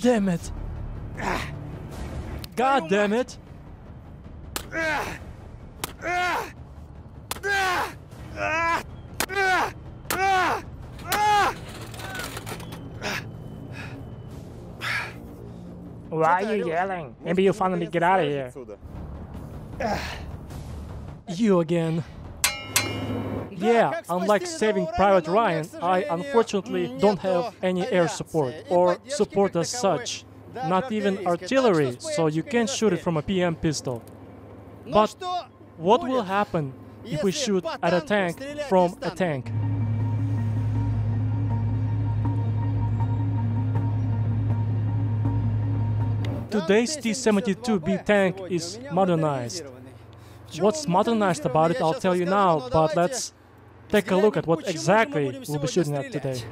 Damn it! God damn it! Why are you yelling? Maybe you'll finally get out of here. You again. Yeah, unlike Saving Private Ryan, I unfortunately don't have any air support, or support as such. Not even artillery, so you can't shoot it from a PM pistol. But what will happen if we shoot at a tank from a tank? Today's T-72B tank is modernized. What's modernized about it, I'll tell you now, but let's take a look at what exactly we'll be shooting at today.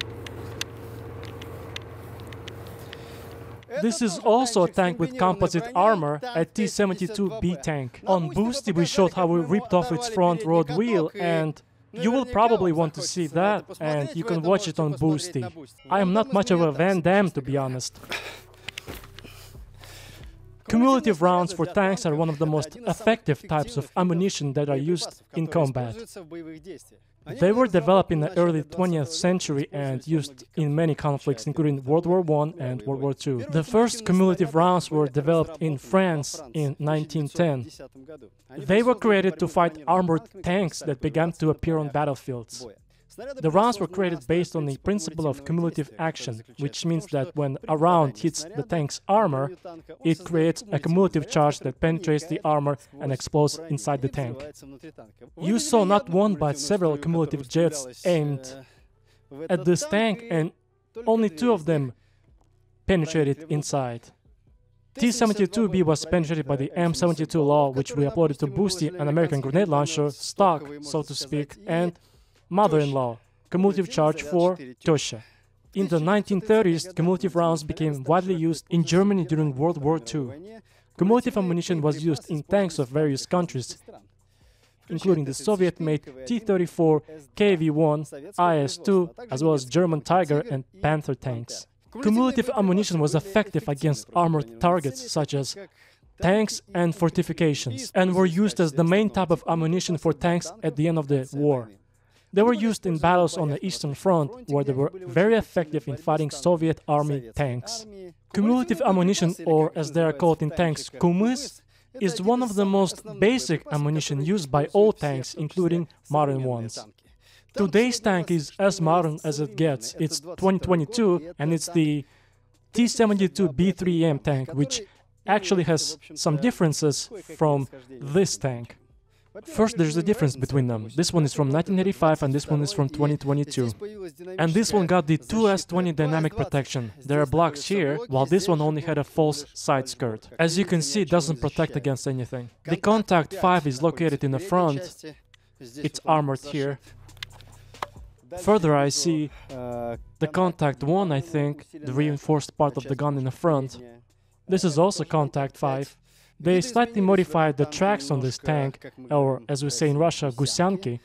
This is also a tank with composite armor, a T-72B tank. On Boosty we showed how we ripped off its front road wheel, and you will probably want to see that, and you can watch it on Boosty. I am not much of a Van Damme, to be honest. Cumulative rounds for tanks are one of the most effective types of ammunition that are used in combat. They were developed in the early 20th century and used in many conflicts, including World War I and World War II. The first cumulative rounds were developed in France in 1910. They were created to fight armored tanks that began to appear on battlefields. The rounds were created based on the principle of cumulative action, which means that when a round hits the tank's armor, it creates a cumulative charge that penetrates the armor and explodes inside the tank. You saw not one but several cumulative jets aimed at this tank, and only 2 of them penetrated inside. T-72B was penetrated by the M72 law, which we uploaded to Boosty, an American grenade launcher, stock, so to speak, and mother-in-law, cumulative charge for Tosha. In the 1930s, cumulative rounds became widely used in Germany during World War II. Cumulative ammunition was used in tanks of various countries, including the Soviet-made T-34, KV-1, IS-2, as well as German Tiger and Panther tanks. Cumulative ammunition was effective against armored targets such as tanks and fortifications, and were used as the main type of ammunition for tanks at the end of the war. They were used in battles on the Eastern Front, where they were very effective in fighting Soviet Army tanks. Cumulative ammunition, or as they are called in tanks, kumys, is one of the most basic ammunition used by all tanks, including modern ones. Today's tank is as modern as it gets. It's 2022, and it's the T-72B3M tank, which actually has some differences from this tank. First, there's a difference between them. This one is from 1985 and this one is from 2022. And this one got the 2S20 dynamic protection. There are blocks here, while this one only had a false side skirt. As you can see, it doesn't protect against anything. The Contact 5 is located in the front. It's armored here. Further, I see the Contact 1, I think, the reinforced part of the gun in the front. This is also Contact 5. They slightly modified the tracks on this tank, or as we say in Russia, gusyanki.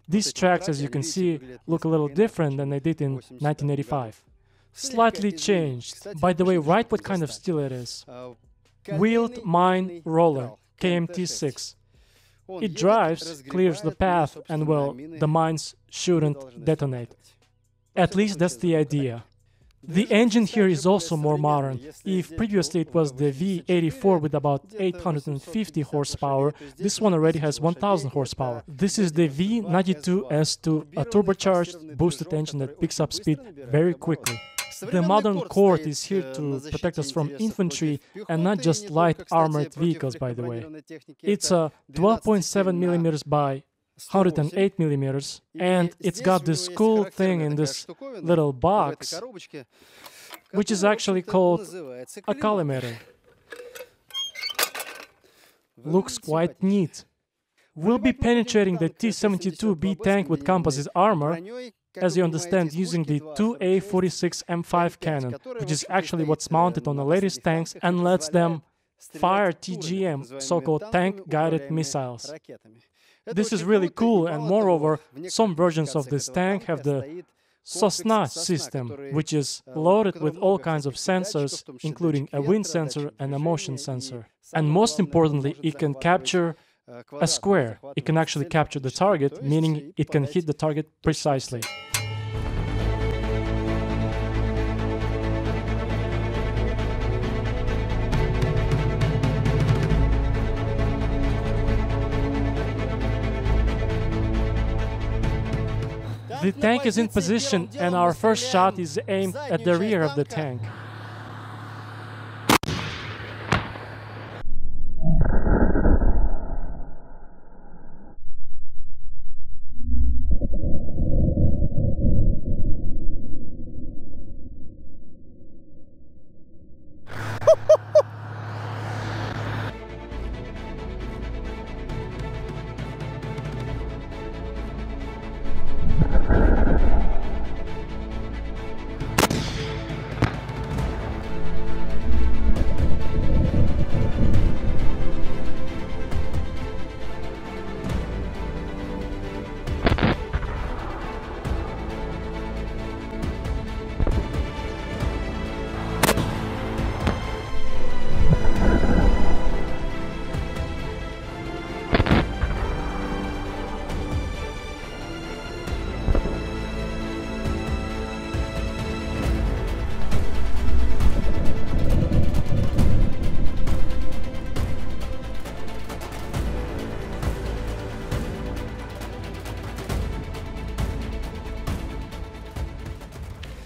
These tracks, as you can see, look a little different than they did in 1985. Slightly changed. By the way, write what kind of steel it is. Wheeled Mine Roller, KMT-6. It drives, clears the path, and well, the mines shouldn't detonate. At least that's the idea. The engine here is also more modern. If previously it was the V84 with about 850 horsepower, this one already has 1000 horsepower. This is the V92S2, a turbocharged, boosted engine that picks up speed very quickly. The modern Court is here to protect us from infantry and not just light armored vehicles, by the way. It's a 12.7mm by 108mm, and it's got this cool thing in this little box, which is actually called a collimator. Looks quite neat. We'll be penetrating the T-72B tank with composite armor, as you understand, using the 2A46 M5 cannon, which is actually what's mounted on the latest tanks and lets them fire TGM, so-called tank-guided missiles. This is really cool, and moreover, some versions of this tank have the Sosna system, which is loaded with all kinds of sensors, including a wind sensor and a motion sensor. And most importantly, it can capture a square. It can actually capture the target, meaning it can hit the target precisely. The tank is in position, and our first shot is aimed at the rear of the tank.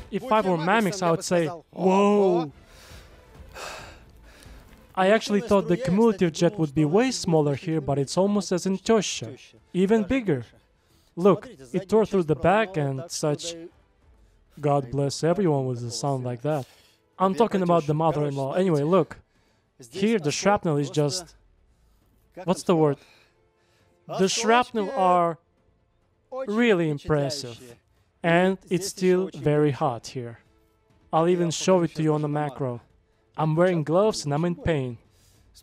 If I were Mamix, I would say, whoa! I actually thought the cumulative jet would be way smaller here, but it's almost as in Teshcha, even bigger. Look, it tore through the back and such. God bless everyone with a sound like that. I'm talking about the mother-in-law. Anyway, look. Here the shrapnel is just... What's the word? The shrapnel are really impressive. And it's still very hot here. I'll even show it to you on the macro. I'm wearing gloves and I'm in pain.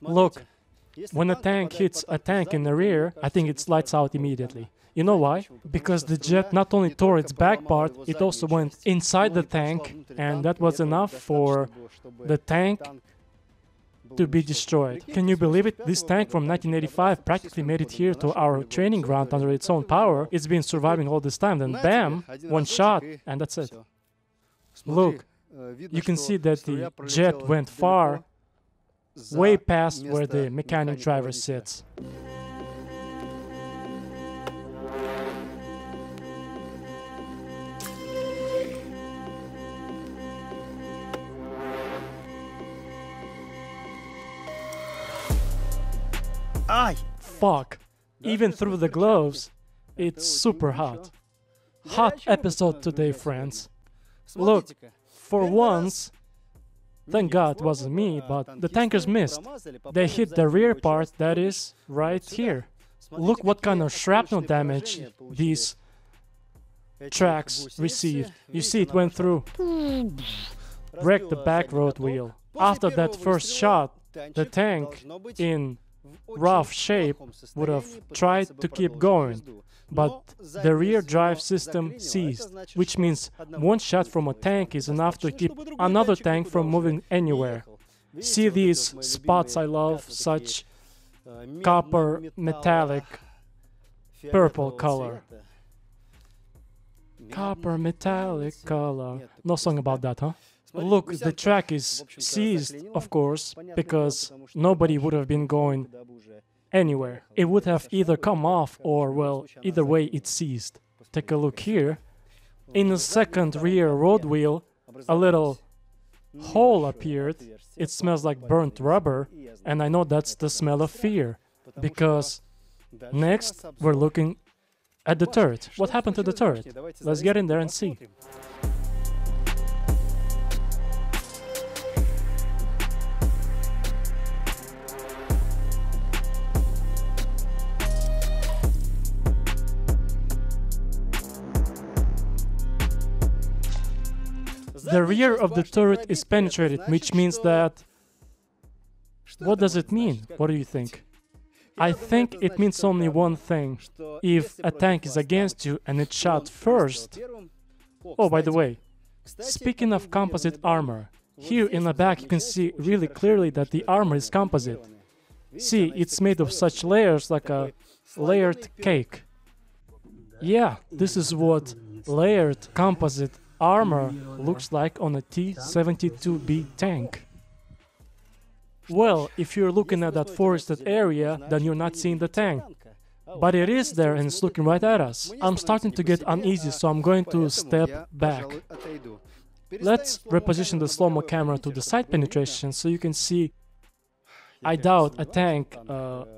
Look, when a tank hits a tank in the rear, I think it lights out immediately. You know why? Because the jet not only tore its back part, it also went inside the tank, and that was enough for the tank to be destroyed. Can you believe it? This tank from 1985 practically made it here to our training ground under its own power. It's been surviving all this time, then bam, one shot, and that's it. Look, you can see that the jet went far, way past where the mechanic driver sits. Fuck, even through the gloves, it's super hot. Hot episode today, friends. Look, for once, thank God it wasn't me, but the tankers missed. They hit the rear part, that is, right here. Look what kind of shrapnel damage these tracks received. You see, it went through. Wrecked the back road wheel. After that first shot, the tank, in rough shape, would have tried to keep going, but the rear drive system seized, which means one shot from a tank is enough to keep another tank from moving anywhere. See these spots I love, such copper metallic purple color. Copper metallic color. No song about that, huh? Look, the track is seized, of course, because nobody would have been going anywhere. It would have either come off or, well, either way it's seized. Take a look here. In the second rear road wheel, a little hole appeared. It smells like burnt rubber, and I know that's the smell of fear, because next we're looking at the turret. What happened to the turret? Let's get in there and see. The rear of the turret is penetrated, which means that What does it mean? What do you think? I think it means only one thing. If a tank is against you and it's shot first... Oh, by the way, speaking of composite armor, here in the back you can see really clearly that the armor is composite. See, it's made of such layers like a layered cake. Yeah, this is what layered composite armor looks like on a T-72B tank. Well, if you're looking at that forested area, then you're not seeing the tank. But it is there and it's looking right at us. I'm starting to get uneasy, so I'm going to step back. Let's reposition the slow-mo camera to the side penetration so you can see. I doubt a tank,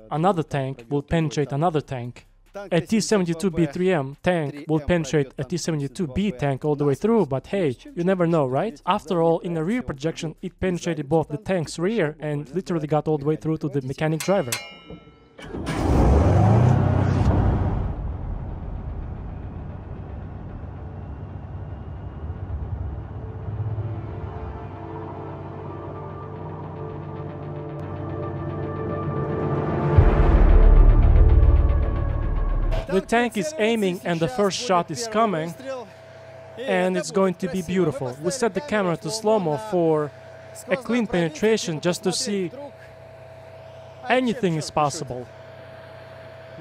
another tank, will penetrate another tank. A T-72B3M tank will penetrate a T-72B tank all the way through, but hey, you never know, right? After all, in a rear projection, it penetrated both the tank's rear and literally got all the way through to the mechanic driver. The tank is aiming and the first shot is coming, and it's going to be beautiful. We set the camera to slow-mo for a clean penetration just to see anything is possible.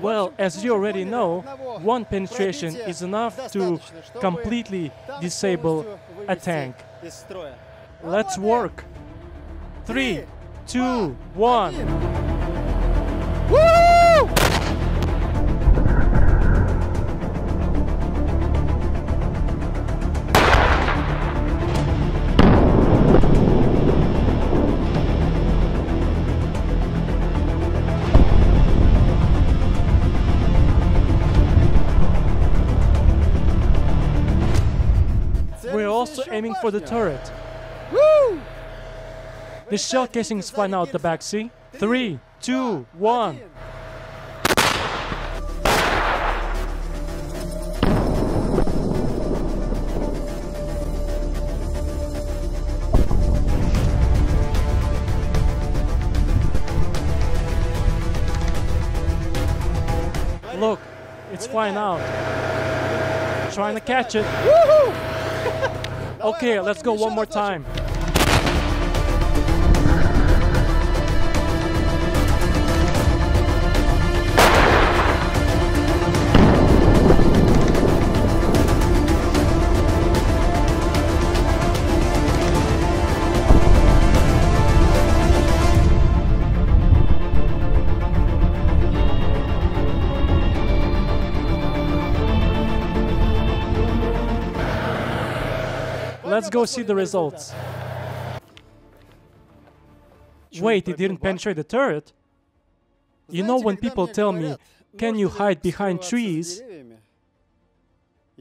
Well, as you already know, one penetration is enough to completely disable a tank. Let's work. 3, 2, 1. Woo! We're also aiming for the turret. Woo! The shell casing is flying out the back, see? 3, 2, 1. Look, it's flying out. Trying to catch it. Woohoo! Okay, let's go one more time. Let's go see the results. Wait, it didn't penetrate the turret? You know, when people tell me, can you hide behind trees?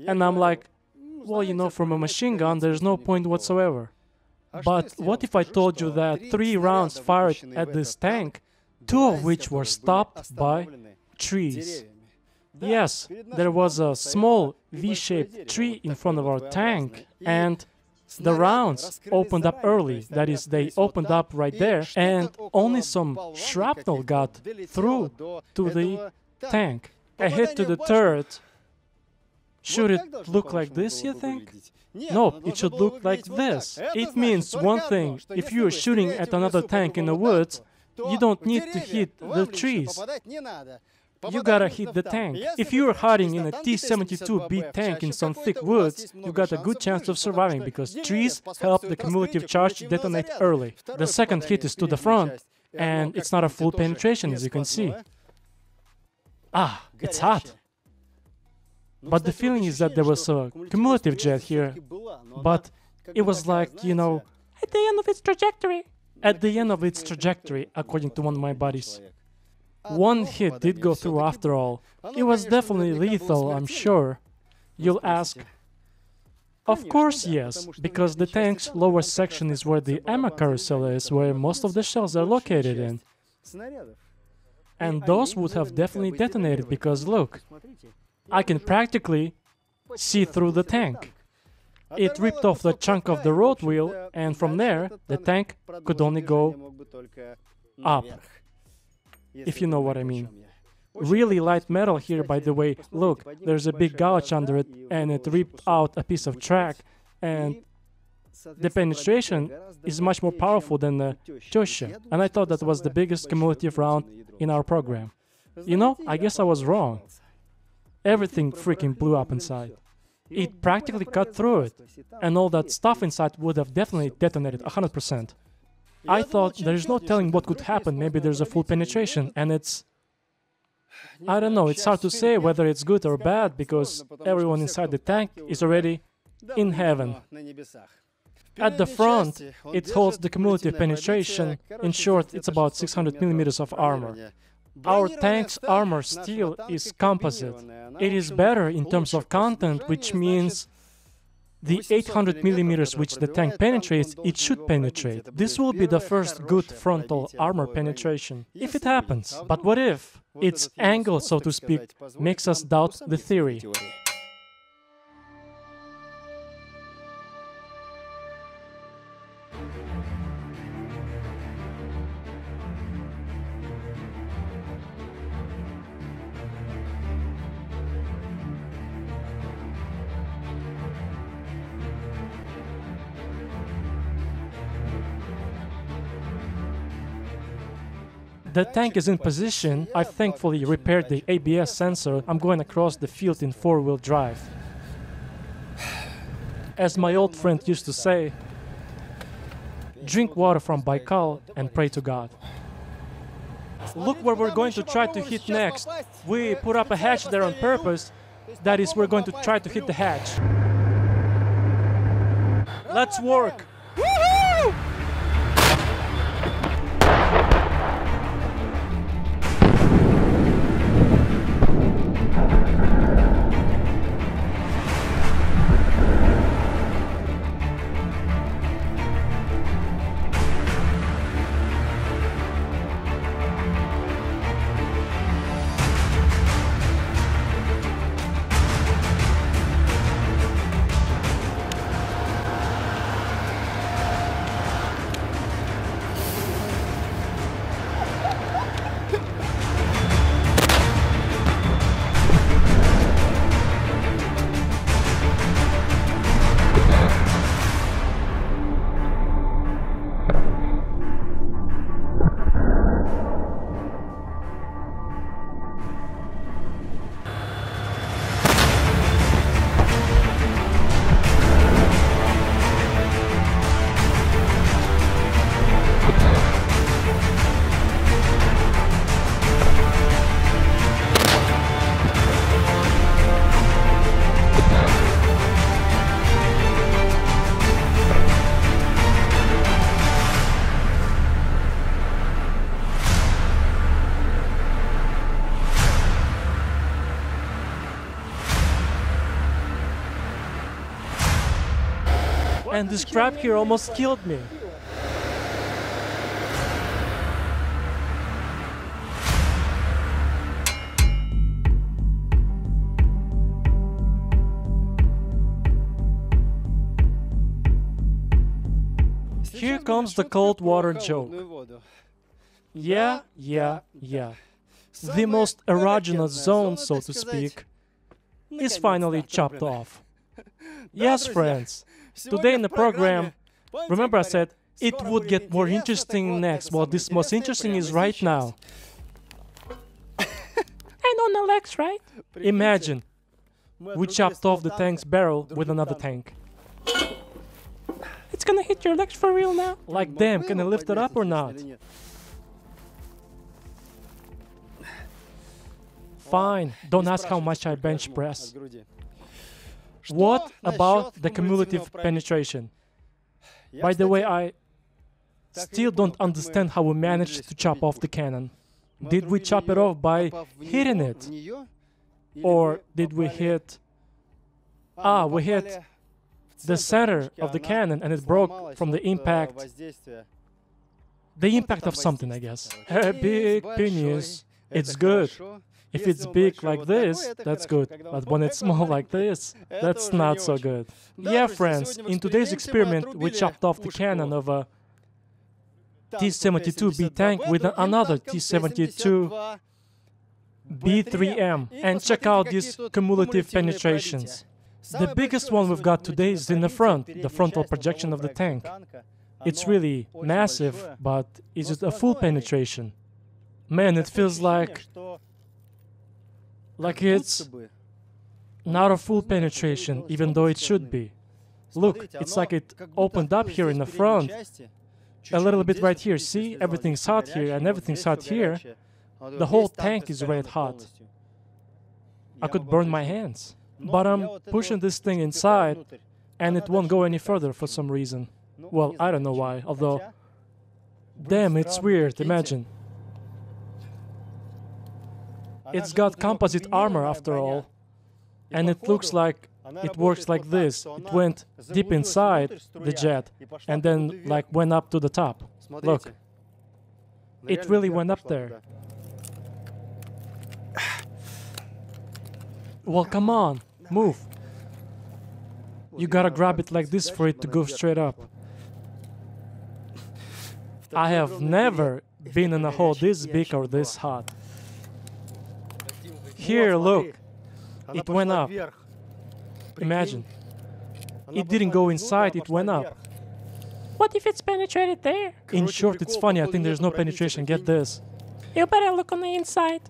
And I'm like, well, you know, from a machine gun, there's no point whatsoever. But what if I told you that 3 rounds fired at this tank, 2 of which were stopped by trees? Yes, there was a small V-shaped tree in front of our tank, and the rounds opened up early. That is, they opened up right there, and only some shrapnel got through to the tank. A hit to the turret. Should it look like this, you think? No, it should look like this. It means one thing: if you're shooting at another tank in the woods, you don't need to hit the trees. You gotta hit the tank. If you're hiding in a T-72B tank in some thick woods, you got a good chance of surviving because trees help the cumulative charge detonate early. The second hit is to the front, and it's not a full penetration, as you can see. Ah, it's hot. But the feeling is that there was a cumulative jet here, but it was like, you know, at the end of its trajectory. At the end of its trajectory, according to one of my buddies. One hit did go through after all. It was definitely lethal, I'm sure. You'll ask. Of course, yes, because the tank's lower section is where the ammo carousel is, where most of the shells are located in. And those would have definitely detonated because, look, I can practically see through the tank. It ripped off the chunk of the road wheel, and from there, the tank could only go up, if you know what I mean. Really light metal here, by the way. Look, there's a big gouge under it, and it ripped out a piece of track, and the penetration is much more powerful than the Chosha, and I thought that was the biggest cumulative round in our program. You know, I guess I was wrong. Everything freaking blew up inside. It practically cut through it, and all that stuff inside would have definitely detonated 100%. I thought there's no telling what could happen, maybe there's a full penetration, and it's... I don't know, it's hard to say whether it's good or bad, because everyone inside the tank is already in heaven. At the front, it holds the cumulative penetration. In short, it's about 600 millimeters of armor. Our tank's armor steel is composite. It is better in terms of content, which means the 800 millimeters which the tank penetrates, it should penetrate. This will be the first good frontal armor penetration, if it happens. But what if? Its angle, so to speak, makes us doubt the theory. The tank is in position. I thankfully repaired the ABS sensor. I'm going across the field in four-wheel drive. As my old friend used to say, drink water from Baikal and pray to God. Look where we're going to try to hit next. We put up a hatch there on purpose. That is, we're going to try to hit the hatch. Let's work! Woohoo! And this crap here almost killed me. Here comes the cold water joke. Yeah. The most erogenous zone, so to speak, is finally chopped off. Yes, friends. Today in the program, remember I said it would get more interesting next. Well, this most interesting is right now. And on the legs, right? Imagine, we chopped off the tank's barrel with another tank. It's gonna hit your legs for real now? Like, damn, can I lift it up or not? Fine, don't ask how much I bench press. What about the cumulative penetration? By the way, I still don't understand how we managed to chop off the cannon. Did we chop it off by hitting it? Or did we hit... we hit the center of the cannon and it broke from the impact. The impact of something, I guess. A big penis. It's good. If it's big like this, that's good, but when it's small like this, that's not so good. Yeah, friends, in today's experiment, we chopped off the cannon of a T-72B tank with another T-72B3M, and check out these cumulative penetrations. The biggest one we've got today is in the front, the frontal projection of the tank. It's really massive, but is it a full penetration? Man, it feels like it's not a full penetration, even though it should be. Look, it's like it opened up here in the front, a little bit right here. See, everything's hot here and everything's hot here. The whole tank is red hot. I could burn my hands. But I'm pushing this thing inside, and it won't go any further for some reason. Well, I don't know why, although... Damn, it's weird, imagine. It's got composite armor after all, and it looks like it works like this. It went deep inside the jet, and then like went up to the top. Look, it really went up there. Well, come on, move. You gotta grab it like this for it to go straight up. I have never been in a hole this big or this hot. Here, look. It went up. Imagine. It didn't go inside, it went up. What if it's penetrated there? In short, it's funny, I think there's no penetration, get this. You better look on the inside.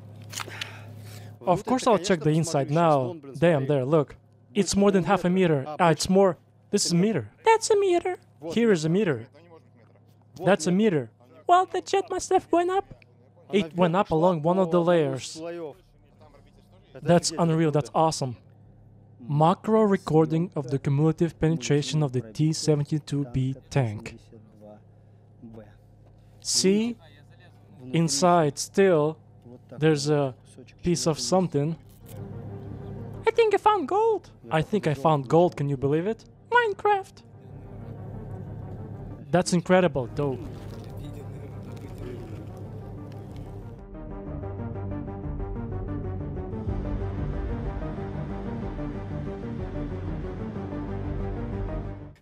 Of course I'll check the inside now. Damn, there, look. It's more than half a meter. It's more... This is a meter. That's a meter. Here is a meter. That's a meter. Well, the jet must have went up. It went up along one of the layers. That's unreal, that's awesome. Macro recording of the cumulative penetration of the T-72B tank. See? Inside still, there's a piece of something. I think I found gold. I think I found gold, can you believe it? Minecraft. That's incredible, dope.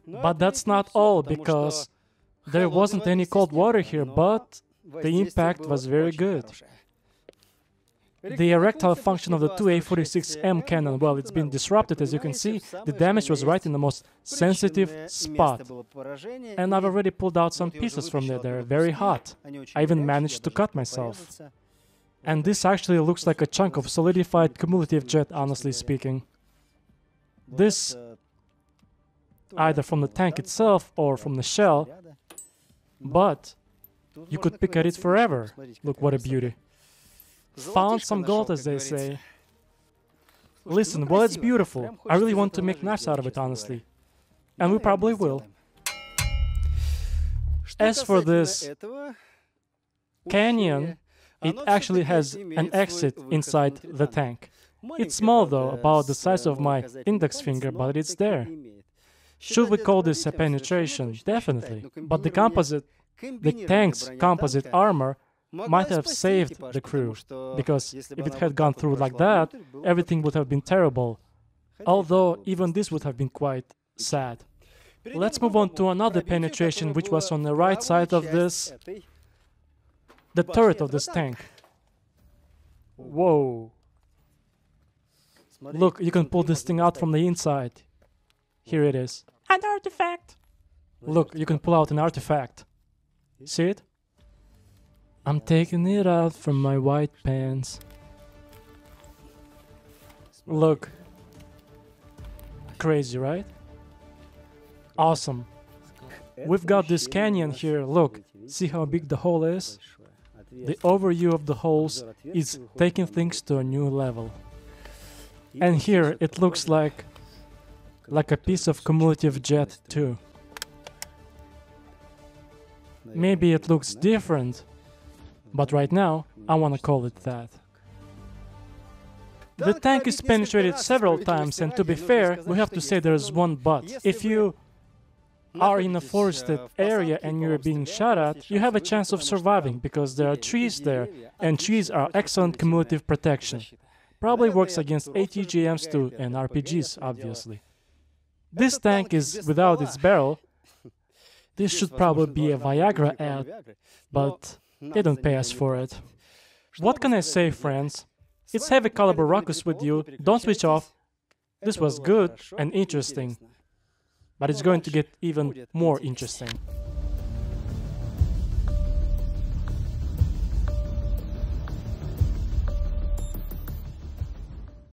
But that's not all, because there wasn't any cold water here, but the impact was very good. The erectile function of the 2A46M cannon, well, it's been disrupted, as you can see. The damage was right in the most sensitive spot. And I've already pulled out some pieces from there. They're very hot. I even managed to cut myself. And this actually looks like a chunk of solidified cumulative jet, honestly speaking. This, either from the tank itself or from the shell, but you could pick at it forever. Look, what a beauty. Found some gold, as they say. Listen, well, it's beautiful. I really want to make knives out of it, honestly. And we probably will. As for this canyon, it actually has an exit inside the tank. It's small, though, about the size of my index finger, but it's there. Should we call this a penetration? Definitely. But the tank's composite armor might have saved the crew, because if it had gone through like that, everything would have been terrible. Although, even this would have been quite sad. Let's move on to another penetration, which was on the right side of this, the turret of this tank. Whoa. Look, you can pull this thing out from the inside. Here it is. An artifact. Look, you can pull out an artifact. See it? I'm taking it out from my white pants. Look. Crazy, right? Awesome. We've got this canyon here. Look, see how big the hole is? The overview of the holes is taking things to a new level. And here it looks like a piece of cumulative jet too. Maybe it looks different, but right now I want to call it that. The tank is penetrated several times, and to be fair, we have to say there's one but. If you are in a forested area and you're being shot at, you have a chance of surviving because there are trees there, and trees are excellent cumulative protection. Probably works against ATGMs too, and RPGs, obviously. This tank is without its barrel. This should probably be a Viagra ad, but they don't pay us for it. What can I say, friends? It's heavy caliber Ruckus with you, don't switch off. This was good and interesting, but it's going to get even more interesting.